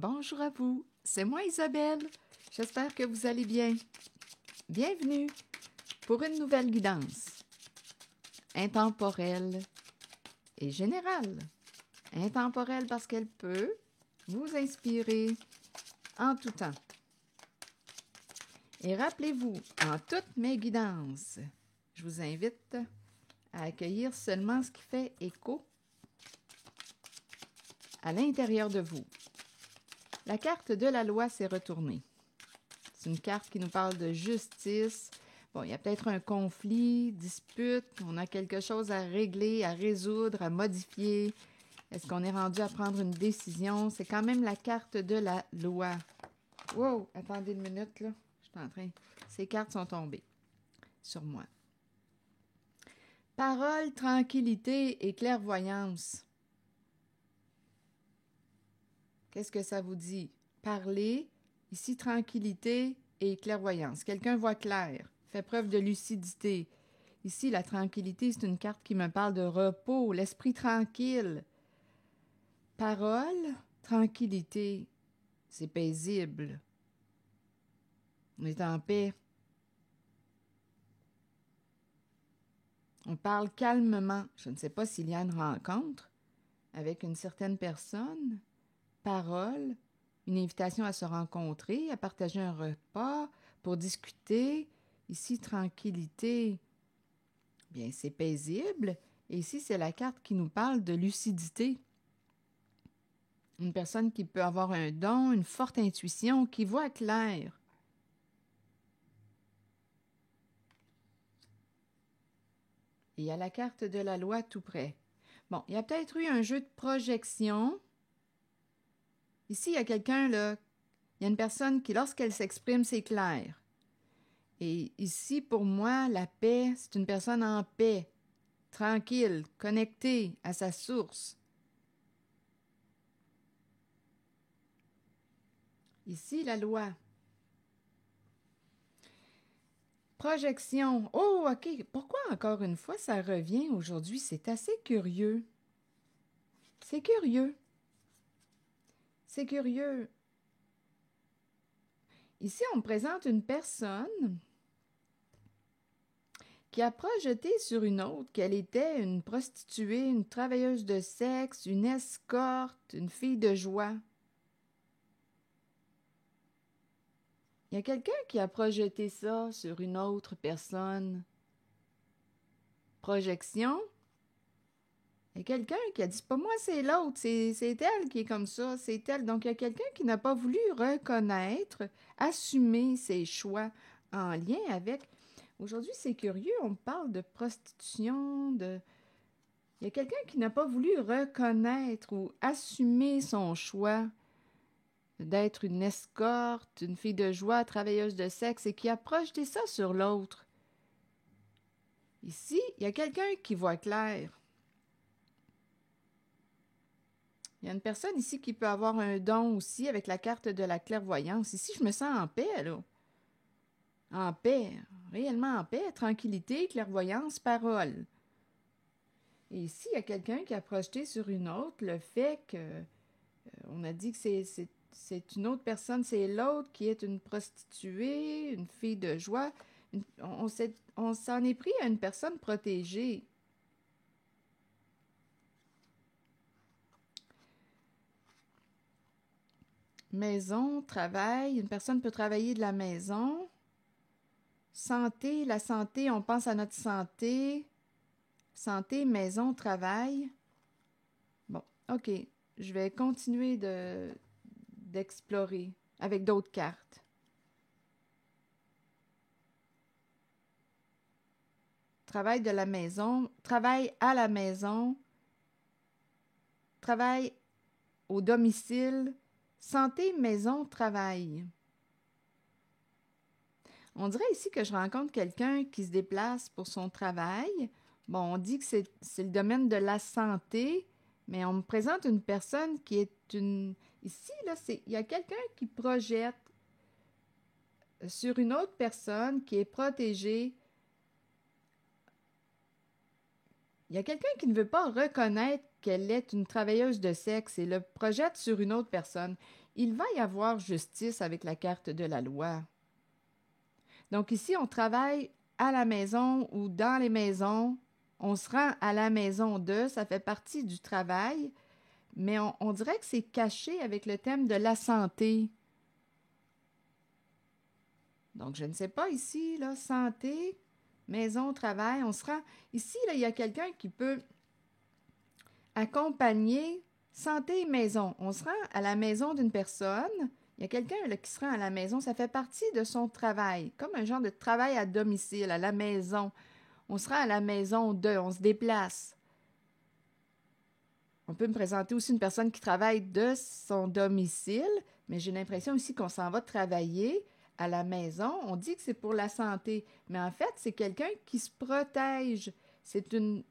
Bonjour à vous, c'est moi Isabelle. J'espère que vous allez bien. Bienvenue pour une nouvelle guidance. Intemporelle et générale. Intemporelle parce qu'elle peut vous inspirer en tout temps. Et rappelez-vous, en toutes mes guidances, je vous invite à accueillir seulement ce qui fait écho à l'intérieur de vous. La carte de la loi s'est retournée. C'est une carte qui nous parle de justice. Bon, il y a peut-être un conflit, dispute, on a quelque chose à régler, à résoudre, à modifier. Est-ce qu'on est rendu à prendre une décision? C'est quand même la carte de la loi. Wow, attendez une minute, là. Je suis en train... Ces cartes sont tombées sur moi. Parole, tranquillité et clairvoyance. Qu'est-ce que ça vous dit? Parler, ici tranquillité et clairvoyance. Quelqu'un voit clair, fait preuve de lucidité. Ici, la tranquillité, c'est une carte qui me parle de repos, l'esprit tranquille. Parole, tranquillité, c'est paisible. On est en paix. On parle calmement. Je ne sais pas s'il y a une rencontre avec une certaine personne. Parole, une invitation à se rencontrer, à partager un repas, pour discuter. Ici, tranquillité, bien, c'est paisible. Et ici, c'est la carte qui nous parle de lucidité. Une personne qui peut avoir un don, une forte intuition, qui voit clair. Et il y a la carte de la loi tout près. Bon, il y a peut-être eu un jeu de projection. Ici, il y a quelqu'un, là, il y a une personne qui, lorsqu'elle s'exprime, c'est clair. Et ici, pour moi, la paix, c'est une personne en paix, tranquille, connectée à sa source. Ici, la loi. Projection. Oh, OK. Pourquoi encore une fois ça revient aujourd'hui? C'est assez curieux. C'est curieux. C'est curieux. Ici, on me présente une personne qui a projeté sur une autre qu'elle était une prostituée, une travailleuse de sexe, une escorte, une fille de joie. Il y a quelqu'un qui a projeté ça sur une autre personne. Projection. Il y a quelqu'un qui a dit, c'est pas moi, c'est l'autre, c'est elle qui est comme ça, c'est elle. Donc, il y a quelqu'un qui n'a pas voulu reconnaître, assumer ses choix en lien avec... Aujourd'hui, c'est curieux, on parle de prostitution, de... Il y a quelqu'un qui n'a pas voulu reconnaître ou assumer son choix d'être une escorte, une fille de joie, travailleuse de sexe, et qui a projeté ça sur l'autre. Ici, il y a quelqu'un qui voit clair. Il y a une personne ici qui peut avoir un don aussi avec la carte de la clairvoyance. Ici, je me sens en paix, là. En paix, réellement en paix, tranquillité, clairvoyance, parole. Et ici, il y a quelqu'un qui a projeté sur une autre le fait que... on a dit que c'est une autre personne, c'est l'autre qui est une prostituée, une fille de joie. On s'en est pris à une personne protégée. Maison, travail, une personne peut travailler de la maison. Santé, la santé, on pense à notre santé. Santé, maison, travail. Bon, OK. Je vais continuer d'explorer avec d'autres cartes. Travail de la maison, travail à la maison, travail au domicile, santé, maison, travail. On dirait ici que je rencontre quelqu'un qui se déplace pour son travail. Bon, on dit que c'est le domaine de la santé, mais on me présente une personne qui est une... Ici, là, il y a quelqu'un qui projette sur une autre personne qui est protégée. Il y a quelqu'un qui ne veut pas reconnaître qu'elle est une travailleuse de sexe et le projette sur une autre personne, il va y avoir justice avec la carte de la loi. Donc ici, on travaille à la maison ou dans les maisons. On se rend à la maison de, ça fait partie du travail, mais on dirait que c'est caché avec le thème de la santé. Donc, je ne sais pas ici, là, santé, maison, travail, on se rend... Ici, là, il y a quelqu'un qui peut accompagner santé et maison. On se rend à la maison d'une personne. Il y a quelqu'un qui se rend à la maison. Ça fait partie de son travail, comme un genre de travail à domicile, à la maison. On se rend à la maison on se déplace. On peut me présenter aussi une personne qui travaille de son domicile, mais j'ai l'impression aussi qu'on s'en va travailler à la maison. On dit que c'est pour la santé, mais en fait, c'est quelqu'un qui se protège. C'est une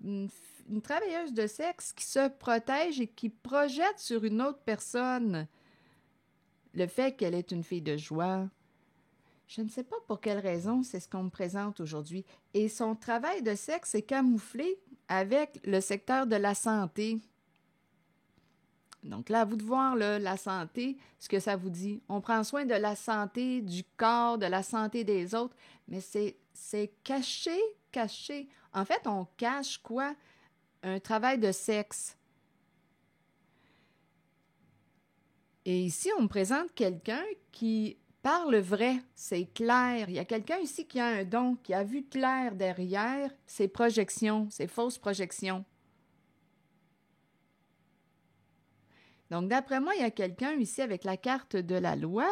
travailleuse de sexe qui se protège et qui projette sur une autre personne le fait qu'elle est une fille de joie. Je ne sais pas pour quelle raison c'est ce qu'on me présente aujourd'hui. Et son travail de sexe est camouflé avec le secteur de la santé. Donc là, à vous de voir là, la santé, ce que ça vous dit. On prend soin de la santé du corps, de la santé des autres, mais c'est caché, caché. En fait, on cache quoi? Un travail de sexe. Et ici, on me présente quelqu'un qui parle vrai, c'est clair. Il y a quelqu'un ici qui a un don, qui a vu clair derrière ses projections, ses fausses projections. Donc, d'après moi, il y a quelqu'un ici avec la carte de la loi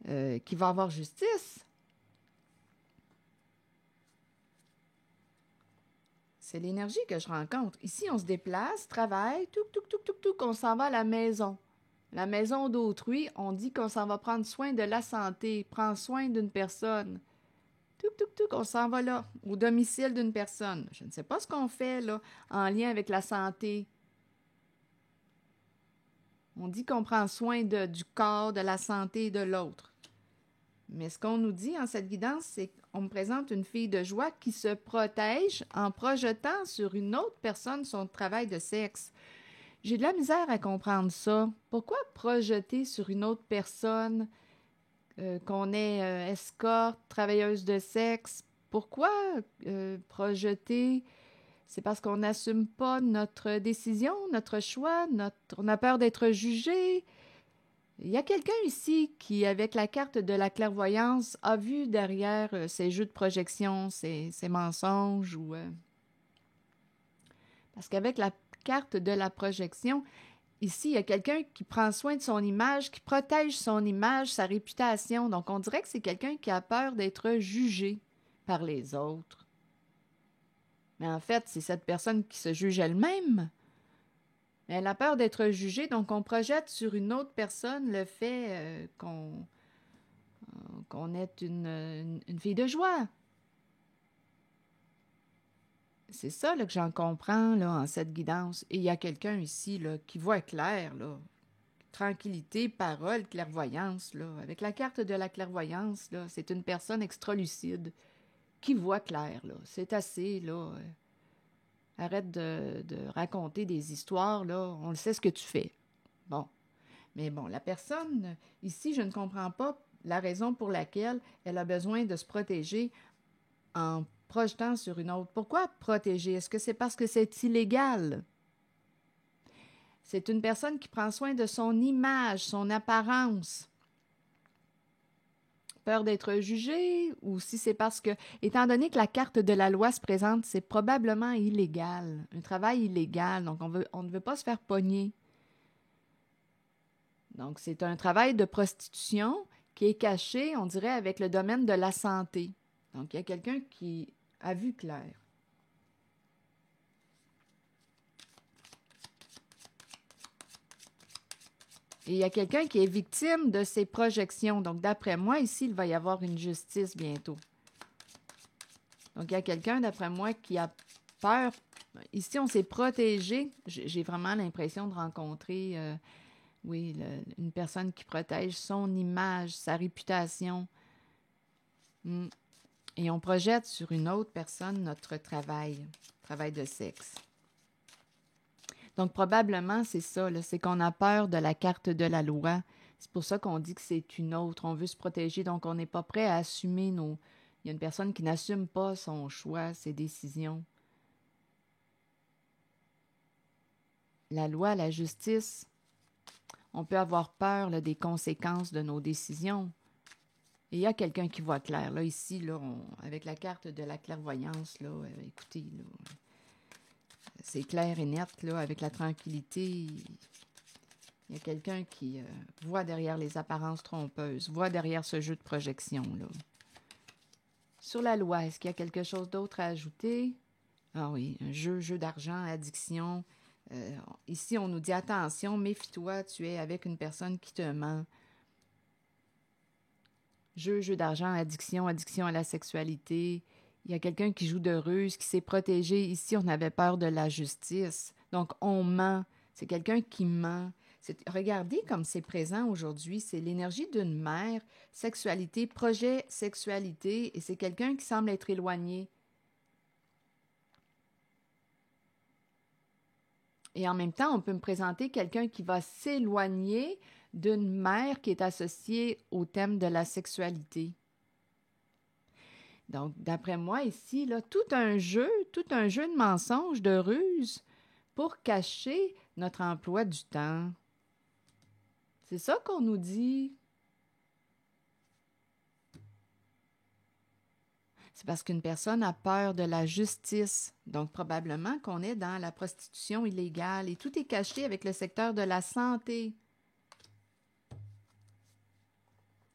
qui va avoir justice. C'est l'énergie que je rencontre. Ici, on se déplace, travaille, on s'en va à la maison. La maison d'autrui, on dit qu'on s'en va prendre soin de la santé, prendre soin d'une personne. On s'en va là, au domicile d'une personne. Je ne sais pas ce qu'on fait là, en lien avec la santé. On dit qu'on prend soin du corps, de la santé de l'autre. Mais ce qu'on nous dit en cette guidance, c'est qu'on me présente une fille de joie qui se protège en projetant sur une autre personne son travail de sexe. J'ai de la misère à comprendre ça. Pourquoi projeter sur une autre personne qu'on est escorte, travailleuse de sexe? Pourquoi projeter? C'est parce qu'on n'assume pas notre décision, notre choix, on a peur d'être jugé. Il y a quelqu'un ici qui, avec la carte de la clairvoyance, a vu derrière ces jeux de projection, ces mensonges. Parce qu'avec la carte de la projection, ici, il y a quelqu'un qui prend soin de son image, qui protège son image, sa réputation. Donc, on dirait que c'est quelqu'un qui a peur d'être jugé par les autres. Mais en fait, c'est cette personne qui se juge elle-même. Elle a peur d'être jugée, donc on projette sur une autre personne le fait qu'on est une fille de joie. C'est ça là, que j'en comprends là, en cette guidance. Et il y a quelqu'un ici là, qui voit clair, là. Tranquillité, parole, clairvoyance. Là. Avec la carte de la clairvoyance, là, c'est une personne extra-lucide qui voit clair. Là. C'est assez, là. Arrête de raconter des histoires, là. On le sait ce que tu fais. Bon. Mais bon, la personne, ici, je ne comprends pas la raison pour laquelle elle a besoin de se protéger en projetant sur une autre. Pourquoi protéger? Est-ce que c'est parce que c'est illégal? C'est une personne qui prend soin de son image, son apparence. Peur d'être jugée, ou si c'est parce que, étant donné que la carte de la loi se présente, c'est probablement illégal, un travail illégal, donc on ne veut pas se faire pogner. Donc c'est un travail de prostitution qui est caché, on dirait, avec le domaine de la santé. Donc il y a quelqu'un qui a vu clair. Et il y a quelqu'un qui est victime de ces projections. Donc, d'après moi, ici, il va y avoir une justice bientôt. Donc, il y a quelqu'un, d'après moi, qui a peur. Ici, on s'est protégé. J'ai vraiment l'impression de rencontrer, une personne qui protège son image, sa réputation. Et on projette sur une autre personne notre travail de sexe. Donc, probablement, c'est ça, là, c'est qu'on a peur de la carte de la loi. C'est pour ça qu'on dit que c'est une autre. On veut se protéger, donc on n'est pas prêt à assumer nos... Il y a une personne qui n'assume pas son choix, ses décisions. La loi, la justice, on peut avoir peur là, des conséquences de nos décisions. Et il y a quelqu'un qui voit clair. Là, ici, là, avec la carte de la clairvoyance, là, écoutez, là, c'est clair et net, là, avec la tranquillité. Il y a quelqu'un qui voit derrière les apparences trompeuses, voit derrière ce jeu de projection, là. Sur la loi, est-ce qu'il y a quelque chose d'autre à ajouter? Ah oui, un jeu d'argent, addiction. Ici, on nous dit, attention, méfie-toi, tu es avec une personne qui te ment. Jeu d'argent, addiction à la sexualité. Il y a quelqu'un qui joue de ruse, qui s'est protégé. Ici, on avait peur de la justice. Donc, on ment. C'est quelqu'un qui ment. Regardez comme c'est présent aujourd'hui. C'est l'énergie d'une mère, sexualité, projet sexualité, et c'est quelqu'un qui semble être éloigné. Et en même temps, on peut me présenter quelqu'un qui va s'éloigner d'une mère qui est associée au thème de la sexualité. Donc, d'après moi, ici, là, tout un jeu de mensonges, de ruses pour cacher notre emploi du temps. C'est ça qu'on nous dit. C'est parce qu'une personne a peur de la justice. Donc, probablement qu'on est dans la prostitution illégale et tout est caché avec le secteur de la santé.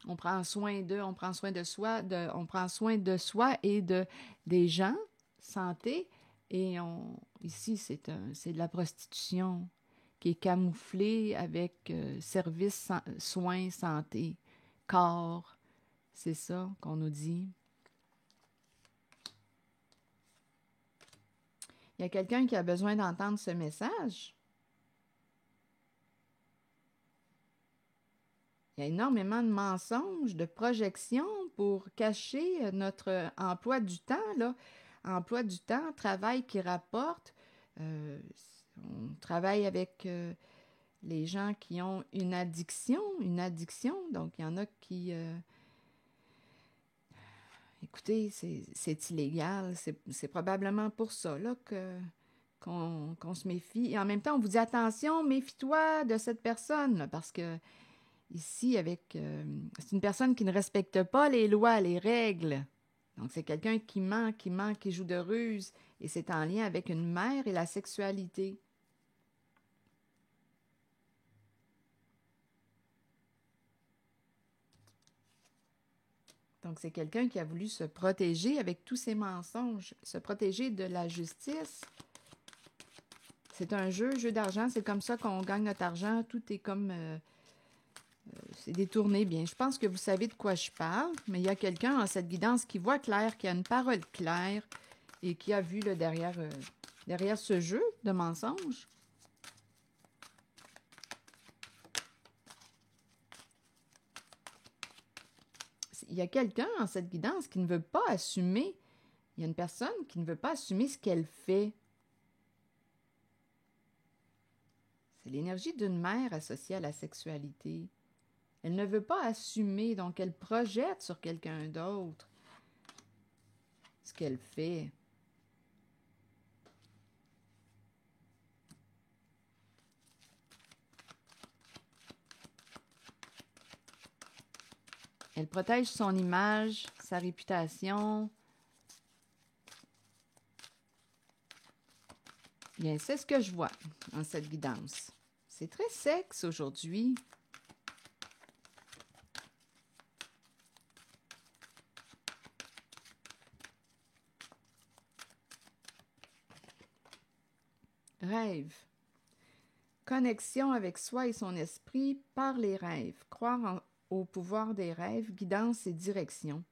On prend soin d'eux, on prend soin de soi, on prend soin de soi et des gens, santé, et ici, c'est de la prostitution qui est camouflée avec services, soins, santé, corps. C'est ça qu'on nous dit. Il y a quelqu'un qui a besoin d'entendre ce message. Il y a énormément de mensonges, de projections pour cacher notre emploi du temps, là. Emploi du temps, travail qui rapporte. On travaille avec les gens qui ont une addiction. Donc, il y en a qui... écoutez, c'est illégal. C'est probablement pour ça là, qu'on se méfie. Et en même temps, on vous dit, attention, méfie-toi de cette personne, là, parce que ici, c'est une personne qui ne respecte pas les lois, les règles. Donc, c'est quelqu'un qui ment, qui joue de ruse. Et c'est en lien avec une mère et la sexualité. Donc, c'est quelqu'un qui a voulu se protéger avec tous ces mensonges, se protéger de la justice. C'est un jeu d'argent. C'est comme ça qu'on gagne notre argent. Tout est comme... c'est détourné bien. Je pense que vous savez de quoi je parle, mais il y a quelqu'un en cette guidance qui voit clair, qui a une parole claire et qui a vu là, derrière ce jeu de mensonges. Il y a quelqu'un en cette guidance qui ne veut pas assumer. Il y a une personne qui ne veut pas assumer ce qu'elle fait. C'est l'énergie d'une mère associée à la sexualité. Elle ne veut pas assumer, donc elle projette sur quelqu'un d'autre ce qu'elle fait. Elle protège son image, sa réputation. Bien, c'est ce que je vois en cette guidance. C'est très sexe aujourd'hui. Rêve. Connexion avec soi et son esprit par les rêves. Croire au pouvoir des rêves, guidance et direction.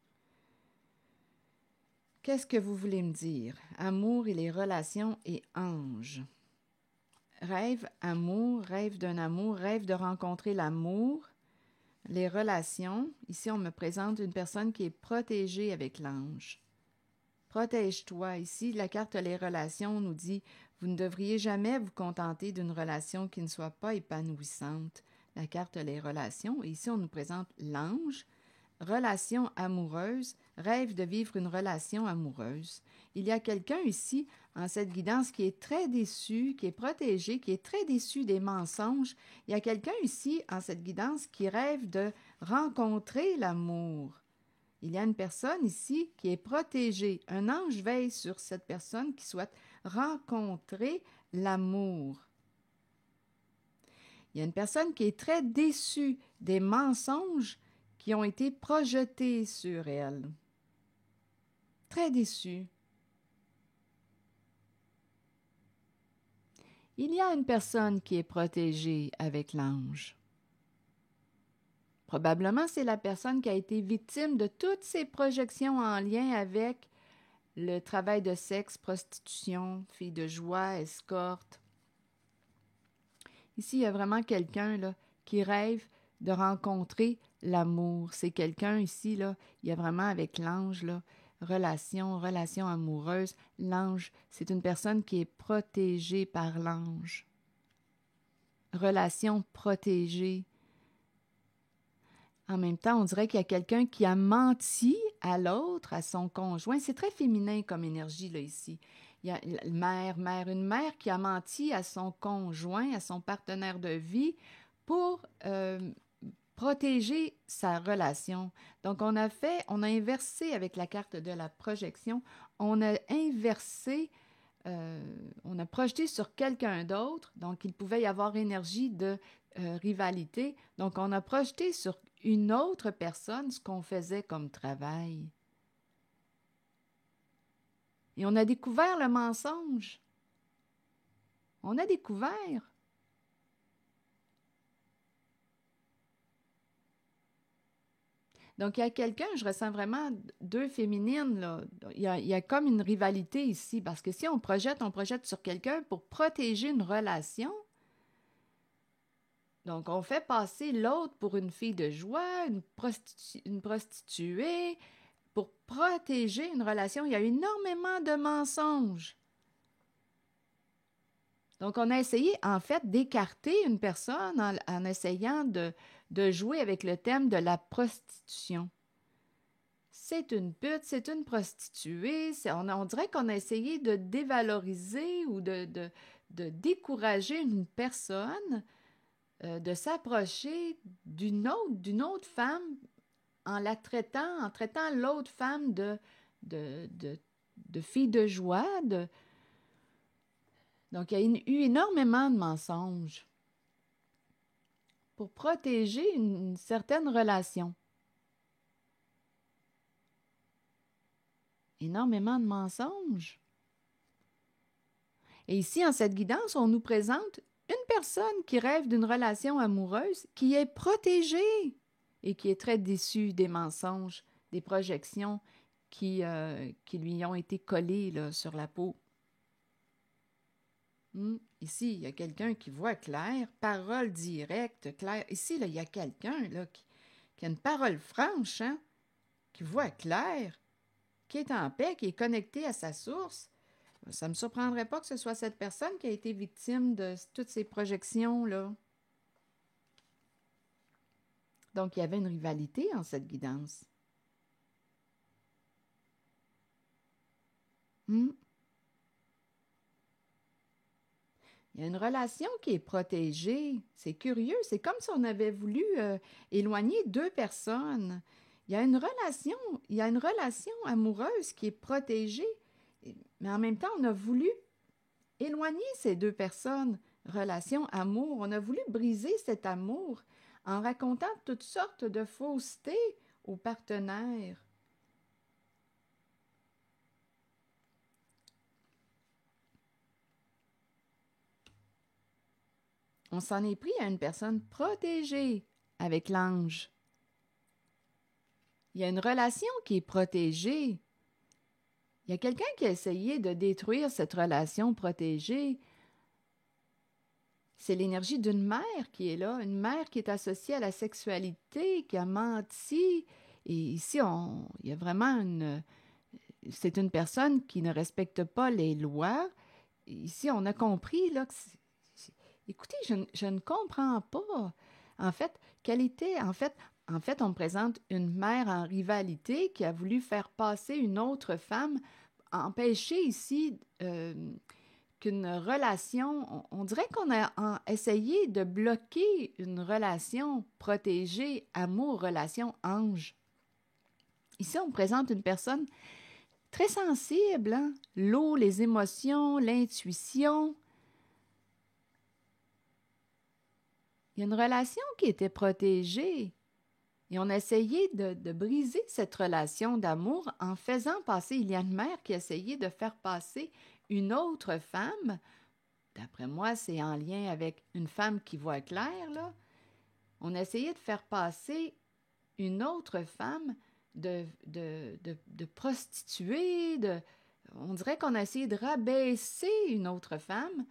Qu'est-ce que vous voulez me dire? Amour et les relations et anges. Rêve, amour, rêve d'un amour, rêve de rencontrer l'amour. Les relations. Ici, on me présente une personne qui est protégée avec l'ange. Protège-toi. Ici, la carte Les relations nous dit Vous ne devriez jamais vous contenter d'une relation qui ne soit pas épanouissante. La carte Les relations, et ici on nous présente l'ange. Relation amoureuse, rêve de vivre une relation amoureuse. Il y a quelqu'un ici, en cette guidance, qui est très déçu, qui est protégé, qui est très déçu des mensonges. Il y a quelqu'un ici, en cette guidance, qui rêve de rencontrer l'amour. Il y a une personne ici qui est protégée. Un ange veille sur cette personne qui souhaite rencontrer l'amour. Il y a une personne qui est très déçue des mensonges qui ont été projetés sur elle. Très déçue. Il y a une personne qui est protégée avec l'ange. Probablement, c'est la personne qui a été victime de toutes ces projections en lien avec le travail de sexe, prostitution, fille de joie, escorte. Ici, il y a vraiment quelqu'un là, qui rêve de rencontrer l'amour. C'est quelqu'un ici, là, il y a vraiment avec l'ange, là, relation amoureuse. L'ange, c'est une personne qui est protégée par l'ange. Relation protégée. En même temps, on dirait qu'il y a quelqu'un qui a menti à l'autre, à son conjoint. C'est très féminin comme énergie, là, ici. Il y a une mère qui a menti à son conjoint, à son partenaire de vie, pour protéger sa relation. Donc, on a inversé avec la carte de la projection, on a inversé, on a projeté sur quelqu'un d'autre, donc il pouvait y avoir énergie de rivalité. Donc, on a projeté sur une autre personne ce qu'on faisait comme travail. Et on a découvert le mensonge. On a découvert. Donc, il y a quelqu'un, je ressens vraiment deux féminines, là. Il y a comme une rivalité ici, parce que si on projette sur quelqu'un pour protéger une relation. Donc, on fait passer l'autre pour une fille de joie, une prostituée, pour protéger une relation. Il y a énormément de mensonges. Donc, on a essayé, en fait, d'écarter une personne en essayant de jouer avec le thème de la prostitution. C'est une pute, c'est une prostituée. On dirait qu'on a essayé de dévaloriser ou de décourager une personne de s'approcher d'une autre femme en traitant l'autre femme de fille de joie. Donc, il y a eu énormément de mensonges pour protéger une certaine relation. Énormément de mensonges. Et ici, en cette guidance, on nous présente une personne qui rêve d'une relation amoureuse qui est protégée et qui est très déçue des mensonges, des projections qui lui ont été collées là, sur la peau. Ici, il y a quelqu'un qui voit clair, parole directe, claire. Ici, là, il y a quelqu'un là, qui a une parole franche, hein, qui voit clair, qui est en paix, qui est connecté à sa source. Ça ne me surprendrait pas que ce soit cette personne qui a été victime de toutes ces projections-là. Donc, il y avait une rivalité en cette guidance. Il y a une relation qui est protégée. C'est curieux. C'est comme si on avait voulu éloigner deux personnes. Il y a une relation amoureuse qui est protégée. Mais en même temps, on a voulu éloigner ces deux personnes, relation, amour. On a voulu briser cet amour en racontant toutes sortes de faussetés aux partenaires. On s'en est pris à une personne protégée avec l'ange. Il y a une relation qui est protégée. Il y a quelqu'un qui a essayé de détruire cette relation protégée. C'est l'énergie d'une mère qui est là, une mère qui est associée à la sexualité, qui a menti. Et ici, il y a vraiment c'est une personne qui ne respecte pas les lois ici, on a compris là, que écoutez, je ne comprends pas. En fait, quelle était, en fait, on présente une mère en rivalité qui a voulu faire passer une autre femme, empêcher ici qu'une relation, on dirait qu'on a essayé de bloquer une relation protégée, amour, relation ange. Ici, on présente une personne très sensible, hein? L'eau, les émotions, l'intuition. Il y a une relation qui était protégée. Et on a essayé de briser cette relation d'amour en faisant passer, il y a une mère qui a essayé de faire passer une autre femme. D'après moi, c'est en lien avec une femme qui voit clair, là. On a essayé de faire passer une autre femme de prostituée, on dirait qu'on a essayé de rabaisser une autre femme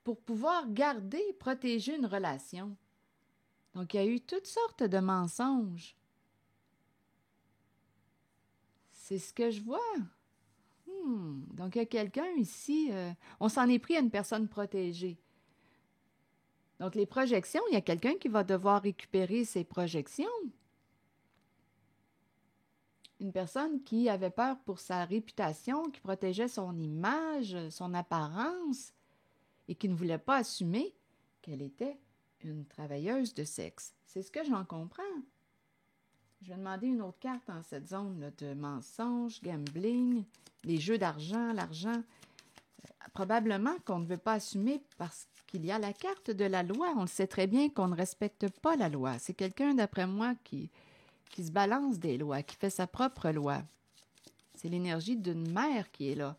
pour pouvoir garder, protéger une relation. Donc, il y a eu toutes sortes de mensonges. C'est ce que je vois. Donc, il y a quelqu'un ici, on s'en est pris à une personne protégée. Donc, les projections, il y a quelqu'un qui va devoir récupérer ses projections. Une personne qui avait peur pour sa réputation, qui protégeait son image, son apparence, et qui ne voulait pas assumer qu'elle était une travailleuse de sexe. C'est ce que j'en comprends. Je vais demander une autre carte dans cette zone là, de mensonges, gambling, les jeux d'argent, l'argent. Probablement qu'on ne veut pas assumer parce qu'il y a la carte de la loi. On le sait très bien qu'on ne respecte pas la loi. C'est quelqu'un, d'après moi, qui se balance des lois, qui fait sa propre loi. C'est l'énergie d'une mère qui est là.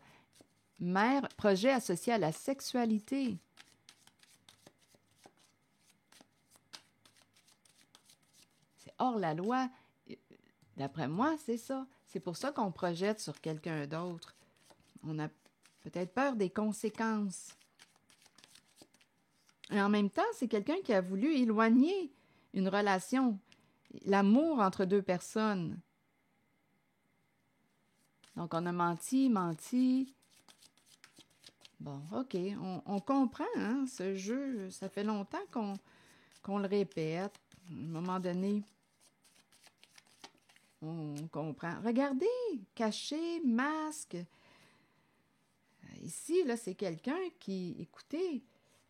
Mère, projet associé à la sexualité. C'est hors la loi. D'après moi, c'est ça. C'est pour ça qu'on projette sur quelqu'un d'autre. On a peut-être peur des conséquences. Et en même temps, c'est quelqu'un qui a voulu éloigner une relation, l'amour entre deux personnes. Donc, on a menti. Bon, OK, on comprend, hein, ce jeu. Ça fait longtemps qu'on le répète. À un moment donné, on comprend. Regardez, caché, masque. Ici, là, c'est quelqu'un qui, écoutez,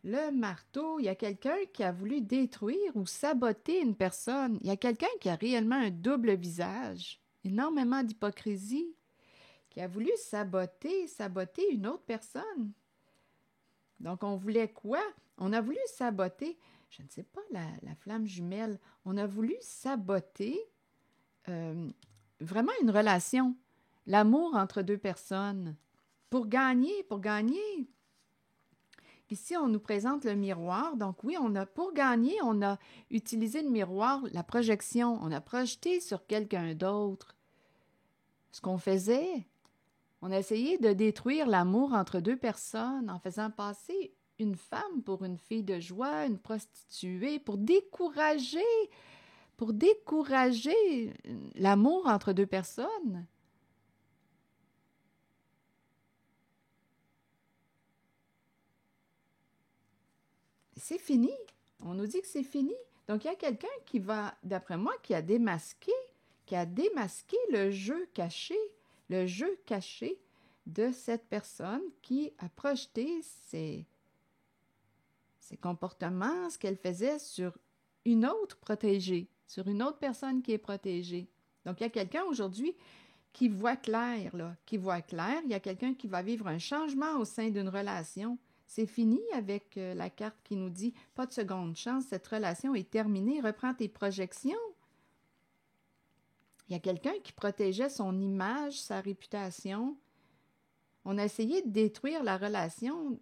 le marteau, il y a quelqu'un qui a voulu détruire ou saboter une personne. Il y a quelqu'un qui a réellement un double visage, énormément d'hypocrisie, qui a voulu saboter une autre personne. Donc, on voulait quoi? On a voulu saboter, je ne sais pas, la flamme jumelle. On a voulu saboter vraiment une relation, l'amour entre deux personnes. Pour gagner. Ici, on nous présente le miroir. Donc oui, pour gagner, on a utilisé le miroir, la projection. On a projeté sur quelqu'un d'autre. Ce qu'on faisait, on a essayé de détruire l'amour entre deux personnes en faisant passer une femme pour une fille de joie, une prostituée, pour décourager l'amour entre deux personnes. C'est fini. On nous dit que c'est fini. Donc, il y a quelqu'un qui va, d'après moi, qui a démasqué le jeu caché de cette personne qui a projeté ses comportements, ce qu'elle faisait sur une autre protégée, sur une autre personne qui est protégée. Donc, il y a quelqu'un aujourd'hui qui voit clair, là, qui voit clair. Il y a quelqu'un qui va vivre un changement au sein d'une relation. C'est fini avec la carte qui nous dit « Pas de seconde chance, cette relation est terminée, reprends tes projections ». Il y a quelqu'un qui protégeait son image, sa réputation. On a essayé de détruire la relation.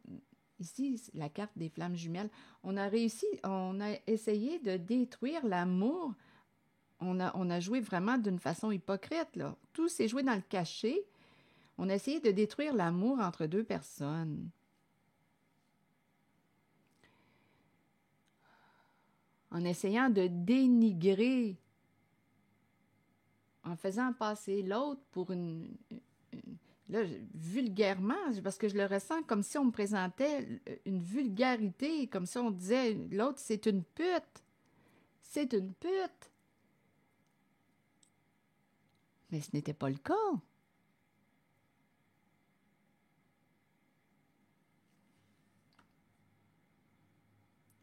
Ici, la carte des flammes jumelles. On a essayé de détruire l'amour. On a joué vraiment d'une façon hypocrite, là. Tout s'est joué dans le cachet. On a essayé de détruire l'amour entre deux personnes. En essayant de dénigrer, en faisant passer l'autre pour Là, vulgairement, parce que je le ressens comme si on me présentait une vulgarité, comme si on disait l'autre, c'est une pute. C'est une pute. Mais ce n'était pas le cas.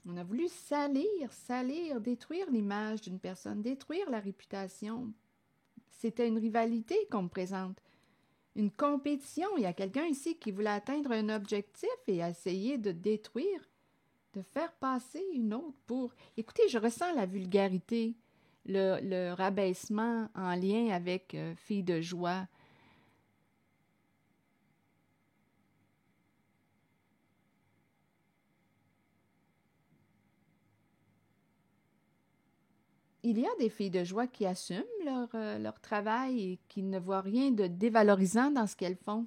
On a voulu salir, détruire l'image d'une personne, détruire la réputation. C'était une rivalité qu'on me présente, une compétition. Il y a quelqu'un ici qui voulait atteindre un objectif et essayer de détruire, de faire passer une autre pour... Écoutez, je ressens la vulgarité, le rabaissement en lien avec Fille de joie. Il y a des filles de joie qui assument leur travail et qui ne voient rien de dévalorisant dans ce qu'elles font.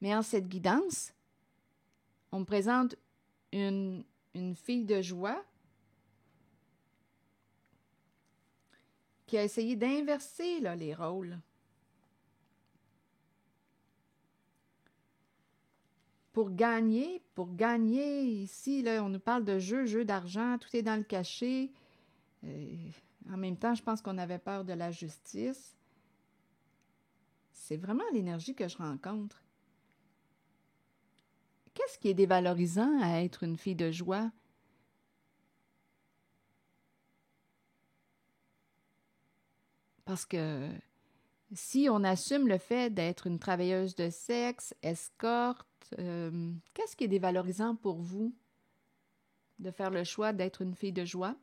Mais en cette guidance, on me présente une fille de joie qui a essayé d'inverser là, les rôles. Pour gagner ici, là, on nous parle de jeu d'argent, tout est dans le cachet. En même temps, je pense qu'on avait peur de la justice. C'est vraiment l'énergie que je rencontre. Qu'est-ce qui est dévalorisant à être une fille de joie? Parce que si on assume le fait d'être une travailleuse de sexe, escorte, qu'est-ce qui est dévalorisant pour vous de faire le choix d'être une fille de joie?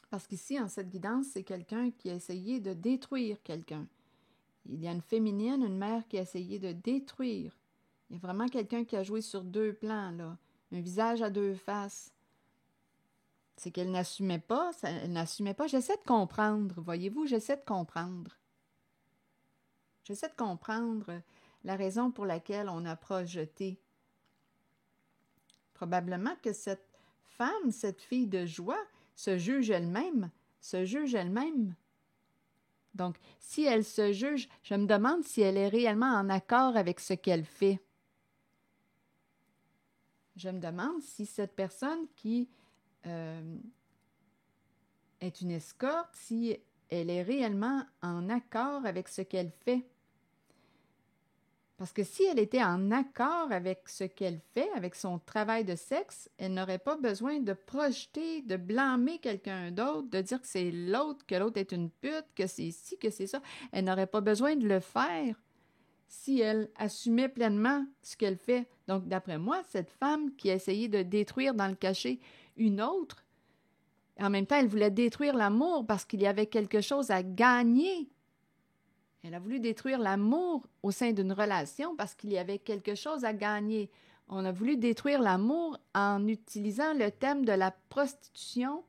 Parce qu'ici, en cette guidance, c'est quelqu'un qui a essayé de détruire quelqu'un. Il y a une féminine, une mère qui a essayé de détruire. Il y a vraiment quelqu'un qui a joué sur deux plans, là. Un visage à deux faces. C'est qu'elle n'assumait pas, elle n'assumait pas. J'essaie de comprendre, voyez-vous, j'essaie de comprendre. J'essaie de comprendre la raison pour laquelle on a projeté. Probablement que cette femme, cette fille de joie, se juge elle-même. Donc, si elle se juge, je me demande si elle est réellement en accord avec ce qu'elle fait. Je me demande si cette personne qui est une escorte, si elle est réellement en accord avec ce qu'elle fait. Parce que si elle était en accord avec ce qu'elle fait, avec son travail de sexe, elle n'aurait pas besoin de projeter, de blâmer quelqu'un d'autre, de dire que c'est l'autre, que l'autre est une pute, que c'est ci, que c'est ça. Elle n'aurait pas besoin de le faire si elle assumait pleinement ce qu'elle fait. Donc, d'après moi, cette femme qui a essayé de détruire dans le cachet une autre, en même temps, elle voulait détruire l'amour parce qu'il y avait quelque chose à gagner. Elle a voulu détruire l'amour au sein d'une relation parce qu'il y avait quelque chose à gagner. On a voulu détruire l'amour en utilisant le thème de la prostitution,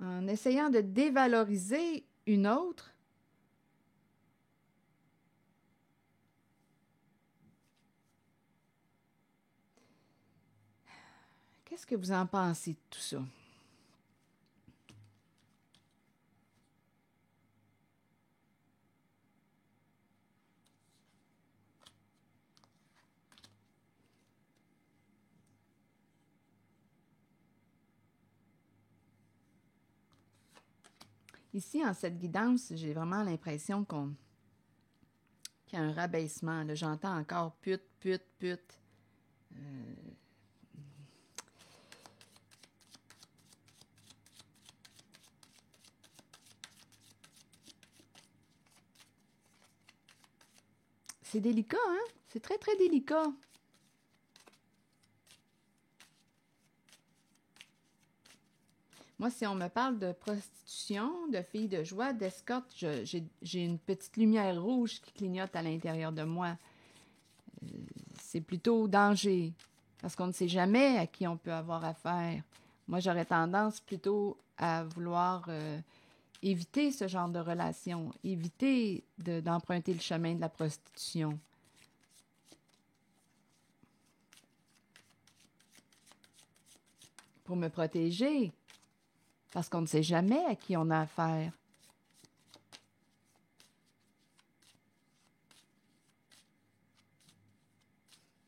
en essayant de dévaloriser une autre. Qu'est-ce que vous en pensez de tout ça? Ici, en cette guidance, j'ai vraiment l'impression qu'il y a un rabaissement. Là, j'entends encore pute, pute, pute. C'est délicat, hein? C'est très, très délicat. Moi, si on me parle de prostitution, de filles de joie, d'escorte, j'ai une petite lumière rouge qui clignote à l'intérieur de moi. C'est plutôt danger, parce qu'on ne sait jamais à qui on peut avoir affaire. Moi, j'aurais tendance plutôt à vouloir éviter ce genre de relation, éviter d'emprunter le chemin de la prostitution. pour me protéger, parce qu'on ne sait jamais à qui on a affaire.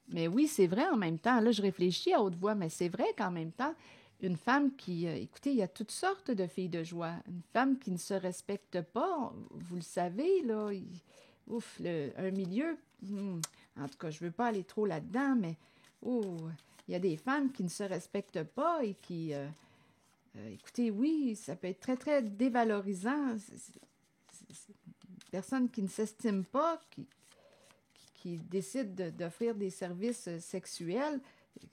Mais oui, c'est vrai en même temps. Là, je réfléchis à haute voix, mais c'est vrai qu'en même temps, une femme qui... écoutez, il y a toutes sortes de filles de joie. Une femme qui ne se respecte pas, vous le savez, là, ouf, un milieu... en tout cas, je ne veux pas aller trop là-dedans, mais oh, il y a des femmes qui ne se respectent pas et qui... écoutez, oui, ça peut être très, très dévalorisant. C'est une personne qui ne s'estime pas, qui décident d'offrir des services sexuels,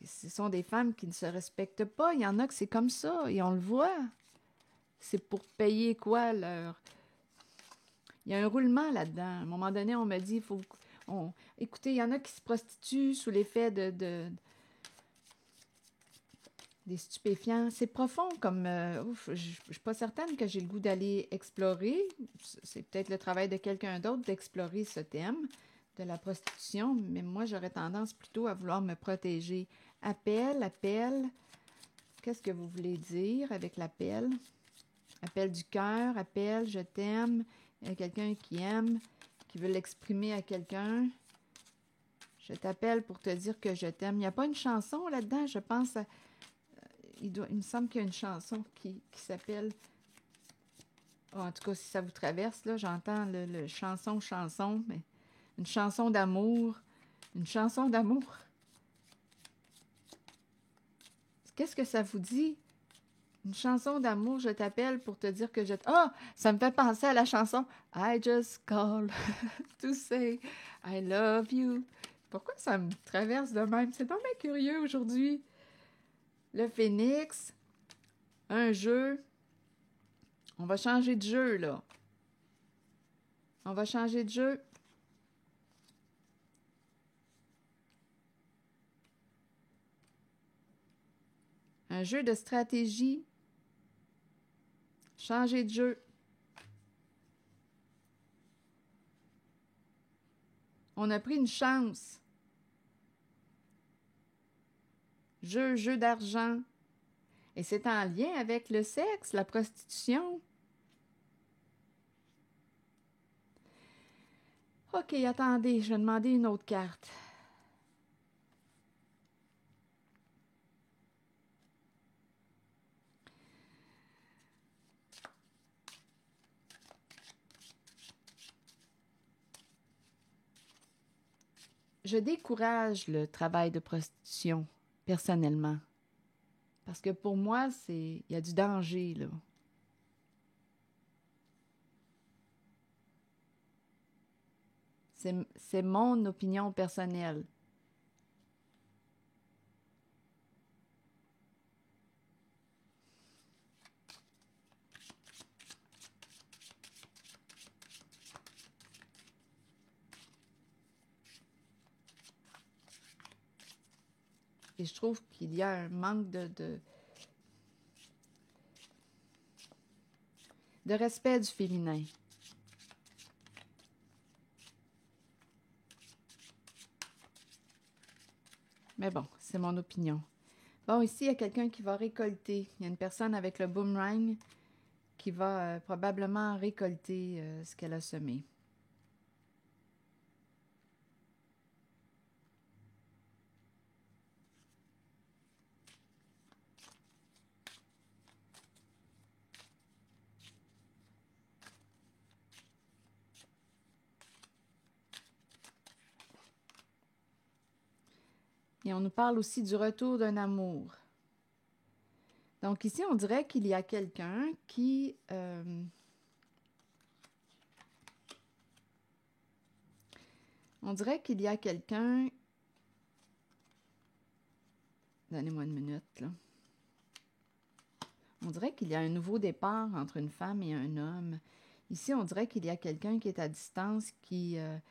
ce sont des femmes qui ne se respectent pas. Il y en a que c'est comme ça, et on le voit. C'est pour payer quoi, leur... Il y a un roulement là-dedans. À un moment donné, on m'a dit, écoutez, il y en a qui se prostituent sous l'effet des stupéfiants. C'est profond comme... je ne suis pas certaine que j'ai le goût d'aller explorer. C'est peut-être le travail de quelqu'un d'autre d'explorer ce thème de la prostitution, mais moi, j'aurais tendance plutôt à vouloir me protéger. Appel. Qu'est-ce que vous voulez dire avec l'appel? Appel du cœur, appel, je t'aime. Il y a quelqu'un qui aime, qui veut l'exprimer à quelqu'un. Je t'appelle pour te dire que je t'aime. Il n'y a pas une chanson là-dedans, je pense. Il me semble qu'il y a une chanson qui s'appelle... Oh, en tout cas, si ça vous traverse, là, j'entends le chanson, mais... Une chanson d'amour. Une chanson d'amour. Qu'est-ce que ça vous dit? Une chanson d'amour, je t'appelle pour te dire que je t'aime. Ah! Ça me fait penser à la chanson I just call to say I love you. Pourquoi ça me traverse de même? C'est tellement curieux aujourd'hui. Le phénix. Un jeu. On va changer de jeu, là. On va changer de jeu. Un jeu de stratégie. Changer de jeu. On a pris une chance. Jeu d'argent. Et c'est en lien avec le sexe, la prostitution. OK, attendez, je vais demander une autre carte. Je décourage le travail de prostitution, personnellement. Parce que pour moi, il y a du danger, là. C'est mon opinion personnelle. Et je trouve qu'il y a un manque de respect du féminin. Mais bon, c'est mon opinion. Bon, ici, il y a quelqu'un qui va récolter. Il y a une personne avec le boomerang qui va probablement récolter ce qu'elle a semé. Et on nous parle aussi du retour d'un amour. Donc ici, on dirait qu'il y a quelqu'un qui... on dirait qu'il y a quelqu'un... Donnez-moi une minute, là. On dirait qu'il y a un nouveau départ entre une femme et un homme. Ici, on dirait qu'il y a quelqu'un qui est à distance, qui est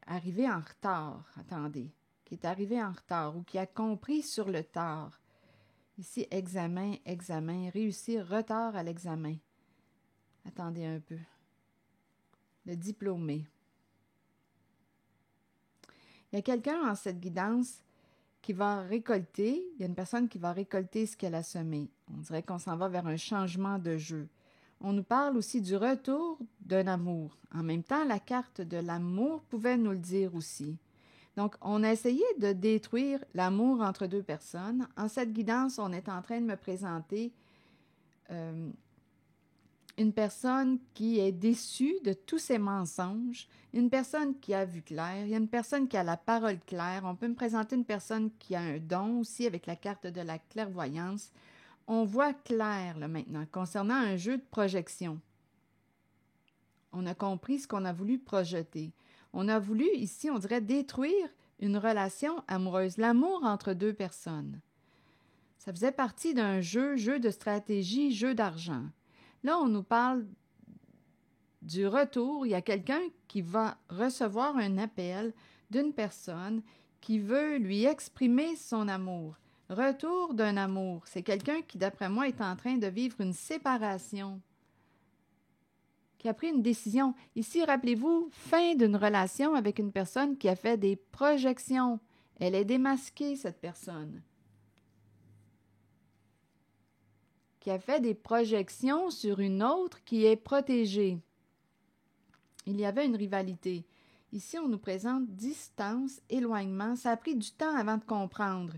arrivé en retard. Attendez. Qui est arrivé en retard ou qui a compris sur le tard. Ici, examen, réussir, retard à l'examen. Attendez un peu. Le diplômé. Il y a quelqu'un en cette guidance qui va récolter, il y a une personne qui va récolter ce qu'elle a semé. On dirait qu'on s'en va vers un changement de jeu. On nous parle aussi du retour d'un amour. En même temps, la carte de l'amour pouvait nous le dire aussi. Donc, on a essayé de détruire l'amour entre deux personnes. En cette guidance, on est en train de me présenter une personne qui est déçue de tous ses mensonges, une personne qui a vu clair, il y a une personne qui a la parole claire. On peut me présenter une personne qui a un don aussi avec la carte de la clairvoyance. On voit clair là, maintenant concernant un jeu de projection. On a compris ce qu'on a voulu projeter. On a voulu ici, on dirait, détruire une relation amoureuse, l'amour entre deux personnes. Ça faisait partie d'un jeu de stratégie, jeu d'argent. Là, on nous parle du retour. Il y a quelqu'un qui va recevoir un appel d'une personne qui veut lui exprimer son amour. Retour d'un amour. C'est quelqu'un qui, d'après moi, est en train de vivre une séparation, qui a pris une décision. Ici, rappelez-vous, fin d'une relation avec une personne qui a fait des projections. Elle est démasquée, cette personne. Qui a fait des projections sur une autre qui est protégée. Il y avait une rivalité. Ici, on nous présente distance, éloignement. Ça a pris du temps avant de comprendre.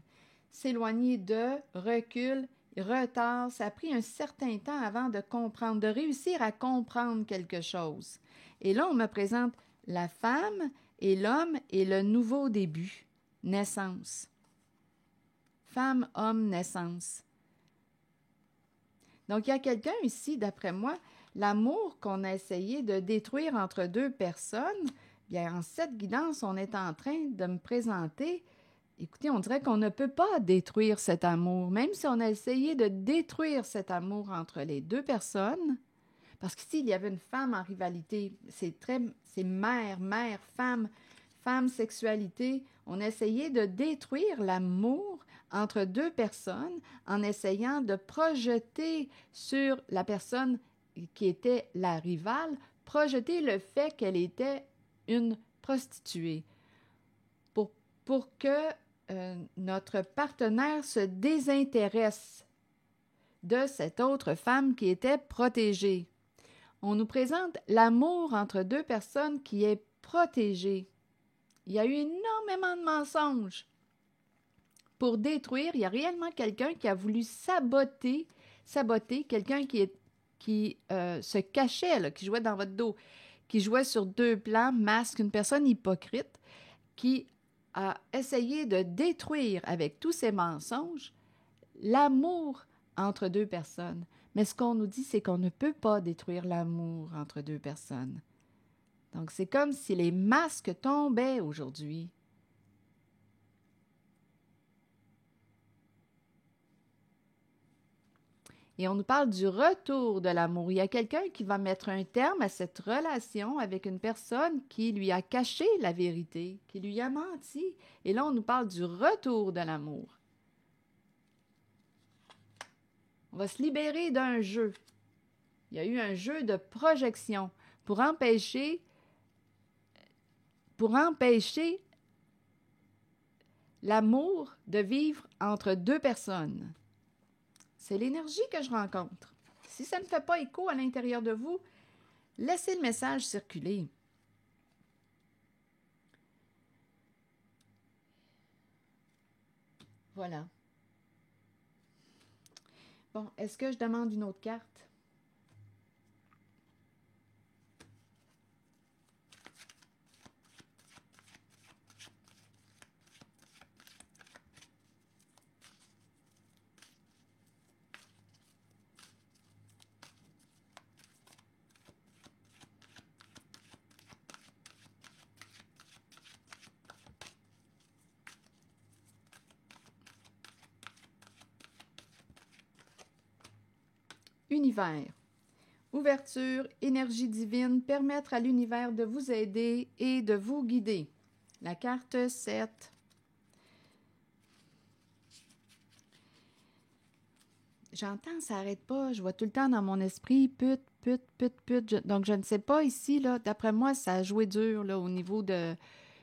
S'éloigner de, recul, retard. Ça a pris un certain temps avant de comprendre, de réussir à comprendre quelque chose. Et là, on me présente la femme et l'homme et le nouveau début. Naissance. Femme, homme, naissance. Donc, il y a quelqu'un ici, d'après moi, l'amour qu'on a essayé de détruire entre deux personnes, bien, en cette guidance, on est en train de me présenter, écoutez, on dirait qu'on ne peut pas détruire cet amour, même si on a essayé de détruire cet amour entre les deux personnes, parce qu'ici, il y avait une femme en rivalité, c'est mère, femme, sexualité. On a essayé de détruire l'amour entre deux personnes en essayant de projeter sur la personne qui était la rivale, projeter le fait qu'elle était une prostituée pour que notre partenaire se désintéresse de cette autre femme qui était protégée. On nous présente l'amour entre deux personnes qui est protégé. Il y a eu énormément de mensonges. Pour détruire, il y a réellement quelqu'un qui a voulu saboter quelqu'un qui se cachait, là, qui jouait dans votre dos, qui jouait sur deux plans, masque, une personne hypocrite, qui a essayé de détruire avec tous ces mensonges l'amour entre deux personnes. Mais ce qu'on nous dit, c'est qu'on ne peut pas détruire l'amour entre deux personnes. Donc, c'est comme si les masques tombaient aujourd'hui. Et on nous parle du retour de l'amour. Il y a quelqu'un qui va mettre un terme à cette relation avec une personne qui lui a caché la vérité, qui lui a menti. Et là, on nous parle du retour de l'amour. On va se libérer d'un jeu. Il y a eu un jeu de projection pour empêcher l'amour de vivre entre deux personnes. C'est l'énergie que je rencontre. Si ça ne fait pas écho à l'intérieur de vous, laissez le message circuler. Voilà. Bon, est-ce que je demande une autre carte? Univers. Ouverture, énergie divine, permettre à l'univers de vous aider et de vous guider. La carte 7. J'entends, ça n'arrête pas. Je vois tout le temps dans mon esprit, pute. Donc, je ne sais pas ici, là, d'après moi, ça a joué dur là, au niveau de...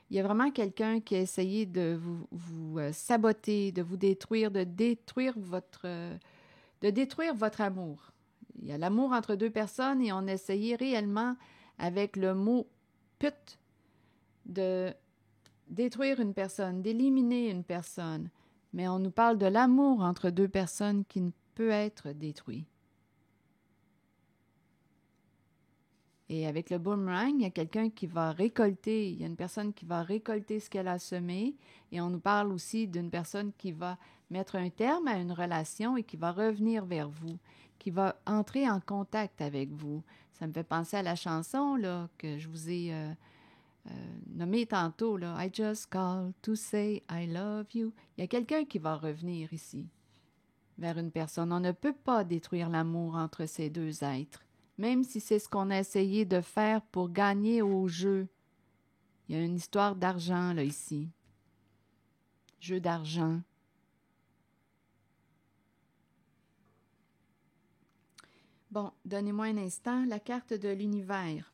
Il y a vraiment quelqu'un qui a essayé de vous saboter, de vous détruire, de détruire votre amour. Il y a l'amour entre deux personnes et on a essayé réellement, avec le mot pute, de détruire une personne, d'éliminer une personne. Mais on nous parle de l'amour entre deux personnes qui ne peut être détruit. Et avec le boomerang, il y a quelqu'un qui va récolter, il y a une personne qui va récolter ce qu'elle a semé. Et on nous parle aussi d'une personne qui va mettre un terme à une relation et qui va revenir vers vous, qui va entrer en contact avec vous. Ça me fait penser à la chanson là, que je vous ai nommée tantôt, là. I just call to say I love you. Il y a quelqu'un qui va revenir ici, vers une personne. On ne peut pas détruire l'amour entre ces deux êtres. Même si c'est ce qu'on a essayé de faire pour gagner au jeu. Il y a une histoire d'argent, là, ici. Jeu d'argent. Bon, donnez-moi un instant. La carte de l'univers.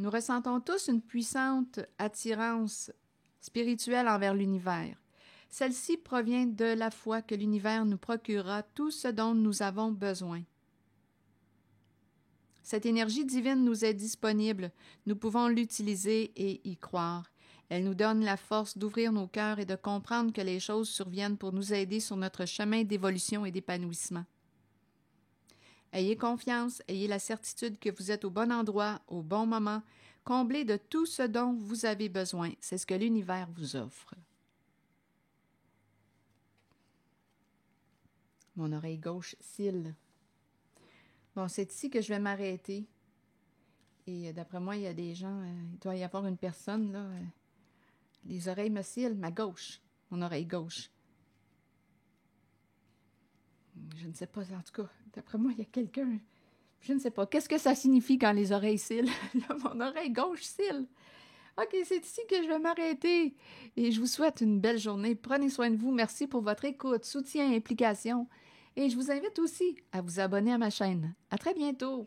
Nous ressentons tous une puissante attirance spirituelle envers l'univers. Celle-ci provient de la foi que l'univers nous procurera tout ce dont nous avons besoin. Cette énergie divine nous est disponible, nous pouvons l'utiliser et y croire. Elle nous donne la force d'ouvrir nos cœurs et de comprendre que les choses surviennent pour nous aider sur notre chemin d'évolution et d'épanouissement. Ayez confiance, ayez la certitude que vous êtes au bon endroit, au bon moment, comblé de tout ce dont vous avez besoin. C'est ce que l'univers vous offre. Mon oreille gauche cille. Bon, c'est ici que je vais m'arrêter. Et d'après moi, il y a des gens, il doit y avoir une personne, là. Les oreilles me cillent, ma gauche, mon oreille gauche. Je ne sais pas, en tout cas, d'après moi, il y a quelqu'un. Je ne sais pas. Qu'est-ce que ça signifie quand les oreilles cillent? Là, mon oreille gauche cille. OK, c'est ici que je vais m'arrêter. Et je vous souhaite une belle journée. Prenez soin de vous. Merci pour votre écoute, soutien et implication. Et je vous invite aussi à vous abonner à ma chaîne. À très bientôt!